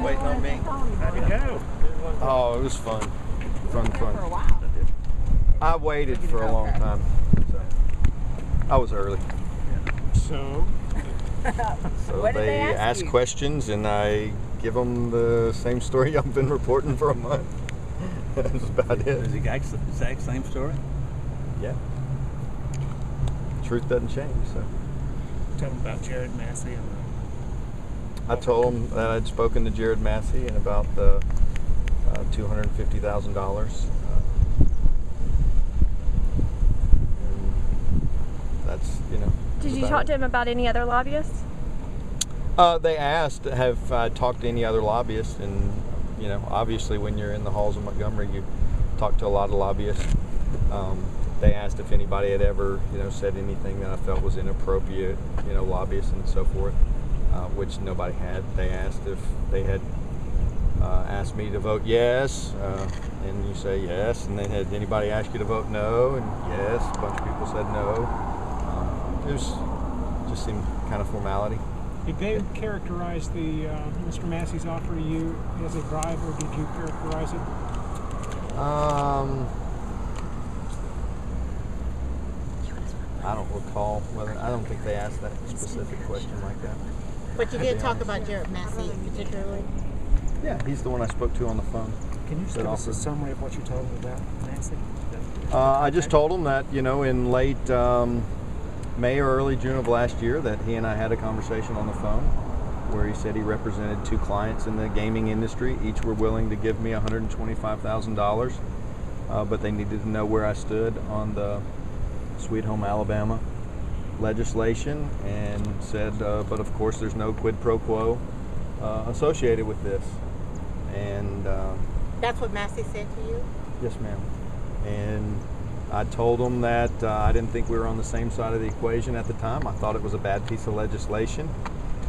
waiting on me. How'd it go? Oh, it was fun. Fun. For a while. I waited for a long time. So I was early. So So What did they they ask ask you? questions and I give them the same story I've been reporting for a month. That's about it. Is the exact same story? Yeah. Truth doesn't change, so. tell them about Jared Massey and I told them that I'd spoken to Jared Massey and about the $250,000. That's, Did you talk to him about any other lobbyists? They asked, have I talked to any other lobbyists? And, obviously when you're in the halls of Montgomery, you talk to a lot of lobbyists. They asked if anybody had ever, said anything that I felt was inappropriate, lobbyists and so forth, which nobody had. They asked if they had asked me to vote yes, and you say yes, and then had anybody asked you to vote no, and yes, a bunch of people said no. It just seemed kind of formality. Did they characterize the Mr. Massey's offer to you as a bribe, or did you characterize it? I don't recall whether. I don't think they asked that specific question like that. But you did talk about Jared Massey particularly. Yeah, he's the one I spoke to on the phone. Can you just give us a summary of what you told him about Massey? I just told him that, in late May or early June of last year that he and I had a conversation on the phone where he said he represented two clients in the gaming industry. Each were willing to give me $125,000, but they needed to know where I stood on the Sweet Home Alabama legislation, and said, but of course there's no quid pro quo associated with this. And That's what Massey said to you? yes, ma'am. And I told him that I didn't think we were on the same side of the equation at the time. I thought it was a bad piece of legislation,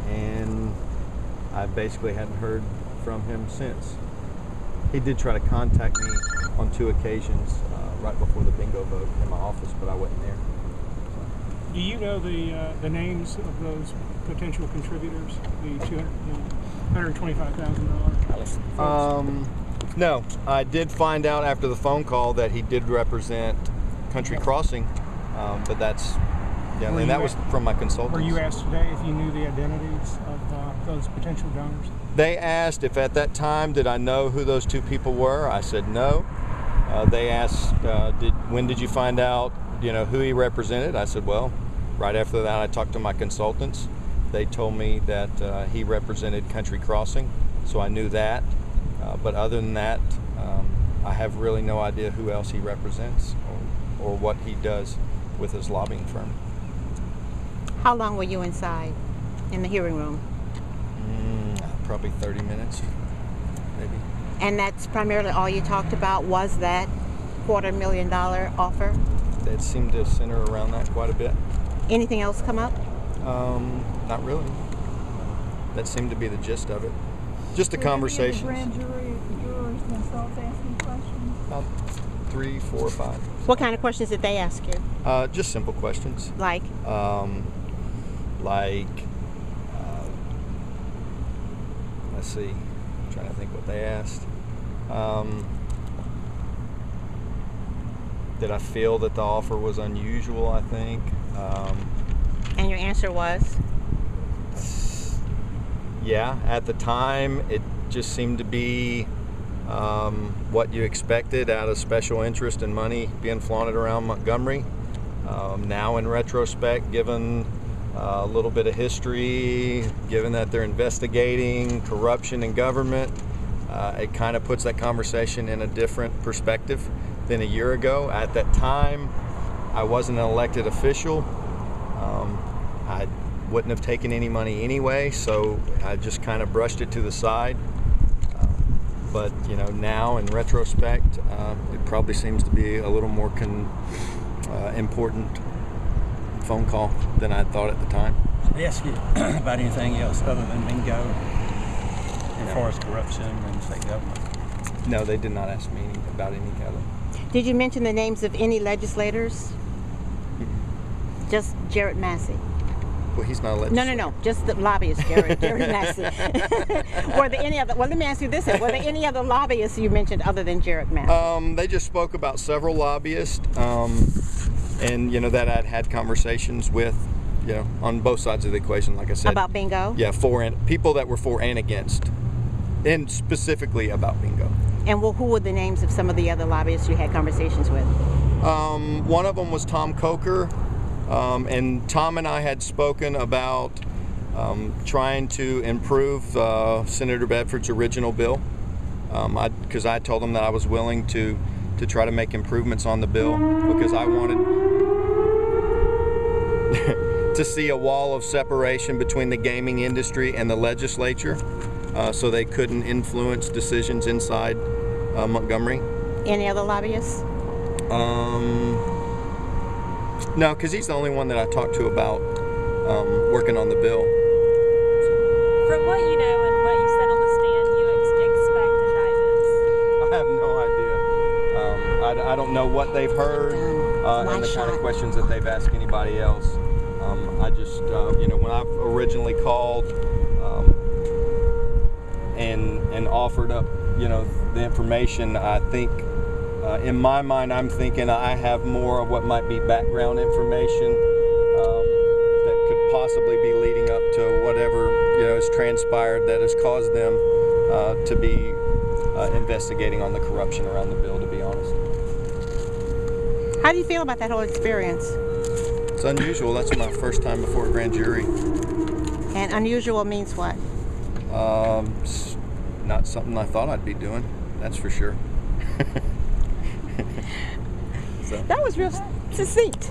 and I basically hadn't heard from him since. He did try to contact me on 2 occasions right before the bingo vote in my office, but I wasn't there. Do you know the names of those potential contributors? The $125,000. No, I did find out after the phone call that he did represent Country Crossing, but that's, and that was from my consultants. Were you asked today if you knew the identities of those potential donors? They asked if at that time did I know who those 2 people were. I said no. They asked, when did you find out, who he represented? I said, well, right after that I talked to my consultants. They told me that he represented Country Crossing, so I knew that. But other than that, I have really no idea who else he represents or what he does with his lobbying firm. How long were you inside in the hearing room? Probably 30 minutes, maybe. And that's primarily all you talked about, was that $250,000 offer? It seemed to center around that quite a bit. Anything else come up? Not really. That seemed to be the gist of it. Just a conversation. Grand jury jurors themselves asking questions? About 3, 4, 5. What kind of questions did they ask you? Just simple questions. Like? Let's see. I'm trying to think what they asked. Did I feel that the offer was unusual, I think. And your answer was? Yeah, at the time, it just seemed to be what you expected out of special interest and money being flaunted around Montgomery. Now, in retrospect, given a little bit of history, given that they're investigating corruption in government, it kind of puts that conversation in a different perspective than a year ago. At that time, I wasn't an elected official. I wouldn't have taken any money anyway, so I just kind of brushed it to the side. But now in retrospect, it probably seems to be a little more important phone call than I thought at the time. Did they ask you about anything else other than bingo, as far as corruption in state government? No, they did not ask me about any other. Did you mention the names of any legislators? Just Jared Massey. Well, he's not a legislator. No. Just the lobbyists, Jared Massey. Were there any other? Well, let me ask you this: were there any other lobbyists you mentioned other than Jared Massey? They just spoke about several lobbyists, and that I'd had conversations with, on both sides of the equation. Like I said, About bingo. Yeah, people that were for and against, and specifically about bingo. And who were the names of some of the other lobbyists you had conversations with? One of them was Tom Coker, and Tom and I had spoken about trying to improve Senator Bedford's original bill, because I told him that I was willing to try to make improvements on the bill, because I wanted to see a wall of separation between the gaming industry and the legislature, so they couldn't influence decisions inside Montgomery. Any other lobbyists? No, because he's the only one that I talked to about working on the bill. From what you know and what you said on the stand, you expect indictments. I have no idea. I don't know what they've heard and the kind of questions that they've asked anybody else. I just, when I originally called and offered up, the information, I think, in my mind, I'm thinking I have more of what might be background information that could possibly be leading up to whatever has transpired that has caused them to be investigating on the corruption around the bill, to be honest. How do you feel about that whole experience? It's unusual. That's my first time before a grand jury. And unusual means what? It's not something I thought I'd be doing, that's for sure. That was real succinct.